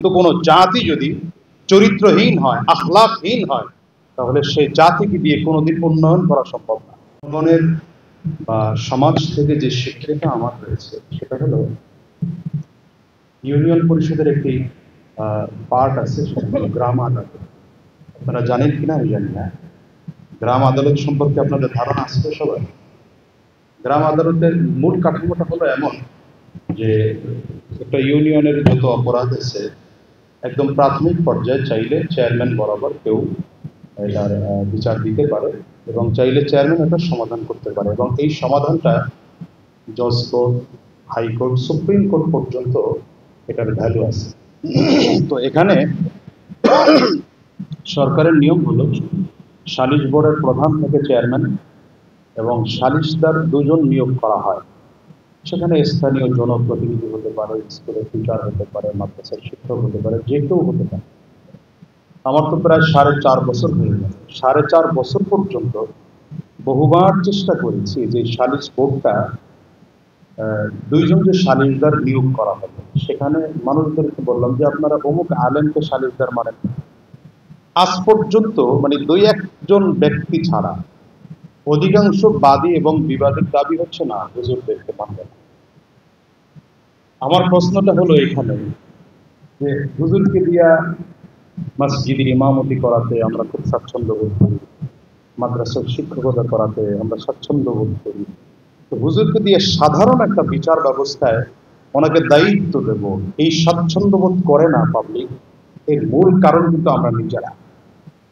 কিন্তু কোনো জাতি যদি চরিত্রহীন হয়, আখলাকহীন হয়, তাহলে সেই জাতিকে দিয়ে কোনোদিন উন্নয়ন করা সম্ভব না। জনগণের বা সমাজ থেকে যে শিক্ষাটা আমার রয়েছে সেটা হলো ইউনিয়ন পরিষদের একটি পার্ট আছে, সেটা হলো গ্রাম আদালত। আপনারা জানেন কিনা আমি জানি না। গ্রাম আদালত সম্পর্কে আপনাদের ধারণা আছে তো সবাই? গ্রাম আদালতের মূল কাঠামোটা হলো এমন যে একটা ইউনিয়নের যত অপরাধ আছে একদম প্রাথমিক পর্যায়ে চাইলে চেয়ারম্যান বরাবর কেউ এটার বিচার দিতে পারে এবং চাইলে চেয়ারম্যান এটা সমাধান করতে পারে, এবং এই সমাধানটা জজ কোর্ট, হাইকোর্ট, সুপ্রিম কোর্ট পর্যন্ত এটার ভ্যালু আছে। তো এখানে সরকারের নিয়ম হলো সালিশ বোর্ডের প্রধান থেকে চেয়ারম্যান এবং সালিশদার দুজন নিয়োগ করা হয়। সেখানে স্থানীয় জনপ্রতিনিধি হতে পারে, স্কুলের টিচার হতে পারে, মাদ্রাসার শিক্ষক হতে পারে, যে কেউ হতে পারে। আমার তো প্রায় 4.5 বছর হয়ে গেল। 4.5 বছর পর্যন্ত বহুবার চেষ্টা করেছি যে সালিশ বোর্ডটা দুইজন যে সালিশদার নিয়োগ করা হবে, সেখানে মানুষদেরকে বললাম যে আপনারা অমুক আলেমকে সালিশদার মানেন। আজ পর্যন্ত মানে 2-1 ব্যক্তি ছাড়া অধিকাংশ বাদী এবং বিবাদের দাবি হচ্ছে না হুজুরদেরকে মানবে না। আমার প্রশ্নটা হলো এখানে যে হুজুরকে দিয়া মসজিদে ইমামতি করাতে আমরা খুব স্বাচ্ছন্দ্য বোধ করি, মাদ্রাসার শিক্ষকতা করাতে আমরা স্বাচ্ছন্দ্য বোধ করি, তো হুজুরকে দিয়ে সাধারণ একটা বিচার ব্যবস্থায় ওনাকে দায়িত্ব দেব, এই স্বাচ্ছন্দ্য বোধ করে না পাবলিক। এর মূল কারণ কিন্তু আমরা নিজেরা।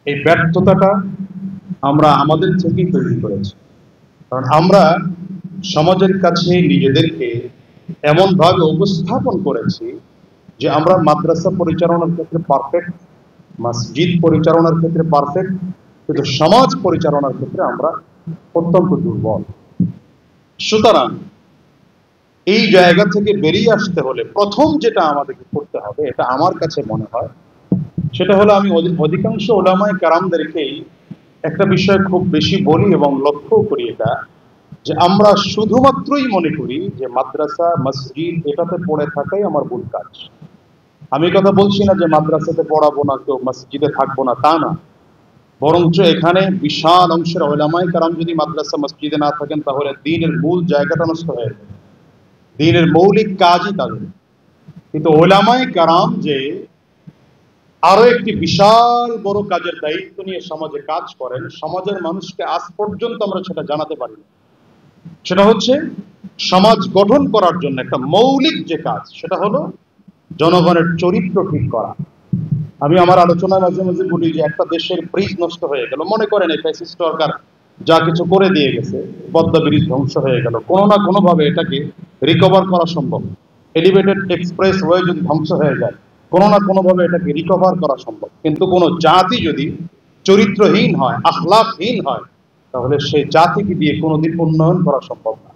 এই ব্যর্থতাটা আমরা আমাদের থেকেই তৈরি করেছি, কারণ আমরা সমাজের কাছে নিজেদেরকে এমনভাবে উপস্থাপন করেছি যে আমরা মাদ্রাসা পরিচালনার ক্ষেত্রে পারফেক্ট, মসজিদ পরিচালনার ক্ষেত্রে পারফেক্ট, কিন্তু সমাজ পরিচালনার ক্ষেত্রে আমরা অত্যন্ত দুর্বল। সুতরাং এই জায়গা থেকে বেরিয়ে আসতে হলে প্রথম যেটা আমাদেরকে করতে হবে, এটা আমার কাছে মনে হয়, সেটা হলো আমি অধিকাংশ ওলামায়ে কেরামদেরকেই একটা বিষয় খুব বেশি বলি এবং লক্ষ্য করি, এটা যে আমরা শুধুমাত্রই মনে করি যে মাদ্রাসা মসজিদ এটাতে পড়ে থাকাই আমার ভুল কাজ। আমি কথা বলছি না যে মাদ্রাসাতে পড়াবো না, কেউ মসজিদে থাকবো না, তা না। বরঞ্চ এখানে বিশাল অংশের ওলামায়ে কেরাম যদি মাদ্রাসা মসজিদে না থাকেন, তাহলে দ্বীনের মূল জায়গাটা নষ্ট হয়ে যাবে, দ্বীনের মৌলিক কাজই তাদের। কিন্তু ওলামায়ে কেরাম যে আরো একটি বিশাল বড় কাজের দায়িত্ব নিয়ে সমাজে কাজ করেন, সমাজের মানুষকে আজ পর্যন্ত আমরা সেটা জানাতে পারি না। সেটা হচ্ছে সমাজ গঠন করার জন্য একটা মৌলিক যে কাজ, সেটা হলো জনগণের চরিত্র ঠিক করা। আমি আমার আলোচনায় মাঝে মাঝে বলি যে একটা দেশের ব্রিজ নষ্ট হয়ে গেল, মনে করেন এই ফ্যাসিস্ট সরকার যা কিছু করে দিয়ে গেছে, পদ্মা ব্রিজ ধ্বংস হয়ে গেল, কোনো না কোনো ভাবে এটাকে রিকভার করা সম্ভব। এলিভেটেড এক্সপ্রেস ওয়ে যদি ধ্বংস হয়ে যায়, কোনো না কোনো ভাবে এটাকে রিকভার করা সম্ভব। কিন্তু কোনো জাতি যদি চরিত্রহীন হয়, আখলাকহীন হয়, তাহলে সেই জাতিকে দিয়ে কোনোদিন উন্নয়ন করা সম্ভব না।